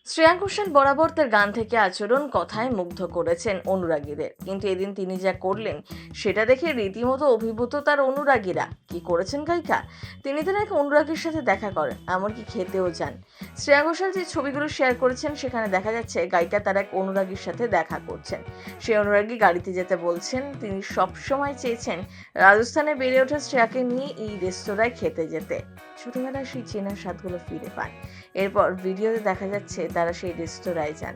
শ্রেয়া ঘোষাল বরাবর তার গান থেকে আচরণ কথায় মুগ্ধ করেছেন অনুরাগীদের, কিন্তু এদিন তিনি যা করলেন সেটা দেখে রীতিমতো অভিভূত তার অনুরাগীরা। কি করেছেন গায়িকা? তিনি তার এক অনুরাগীর সাথে দেখা করেন, এমনকি খেতেও যান। শ্রেয়া ঘোষাল যে ছবিগুলো শেয়ার করেছেন সেখানে দেখা যাচ্ছে গায়িকা তার এক অনুরাগীর সাথে দেখা করছেন। সেই অনুরাগী গাড়িতে যেতে বলছেন। তিনি সবসময় চেয়েছেন রাজস্থানে বেড়ে ওঠা শ্রেয়াকে নিয়ে এই রেস্তোরাঁয় খেতে যেতে, ছোটবেলায় সেই চেনা স্বাদগুলো ফিরে পান। এরপর ভিডিওতে দেখা যাচ্ছে তারা সেই রেস্তোরাঁয় যান।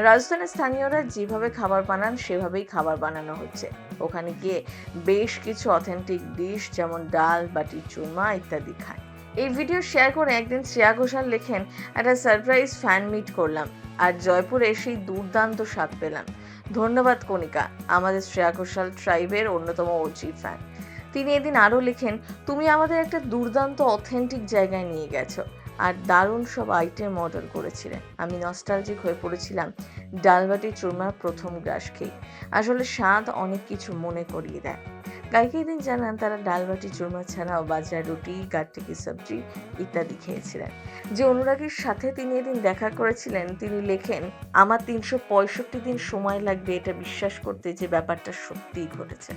রাজস্থানের স্থানীয়রা যেভাবে খাবার বানান সেভাবেই খাবার বানানো হচ্ছে। ওখানে গিয়ে বেশ কিছু অথেন্টিক ডিশ যেমন ডাল, বাটি চুরমা ইত্যাদি খায়। এই ভিডিও শেয়ার করে একদিন শ্রেয়া ঘোষাল লেখেন, একটা সারপ্রাইজ ফ্যান মিট করলাম আর জয়পুরে সেই দুর্দান্ত স্বাদ পেলাম। ধন্যবাদ কণিকা, আমাদের শ্রেয়া ঘোষাল ট্রাইবের অন্যতম ওজি ফ্যান। তিনি এদিন আরও লেখেন, তুমি আমাদের একটা দুর্দান্ত অথেন্টিক জায়গায় নিয়ে গেছো আর দারুণ সব আইটেম অর্ডার করেছিলেন। আমি নস্টালজিক হয়ে পড়েছিলাম ডালবাটি চুরমার প্রথম গ্রাস খেয়ে। আসলে স্বাদ অনেক কিছু মনে করিয়ে দেয়। গায়িকা এদিন জানান তারা ডালবাটি চুরমা ছাড়াও বাজার রুটি, গাট্টি কি সবজি ইত্যাদি খেয়েছিলেন। যে অনুরাগীর সাথে তিনি এদিন দেখা করেছিলেন তিনি লেখেন, আমার 365 দিন সময় লাগবে এটা বিশ্বাস করতে যে ব্যাপারটা সত্যিই ঘটেছে।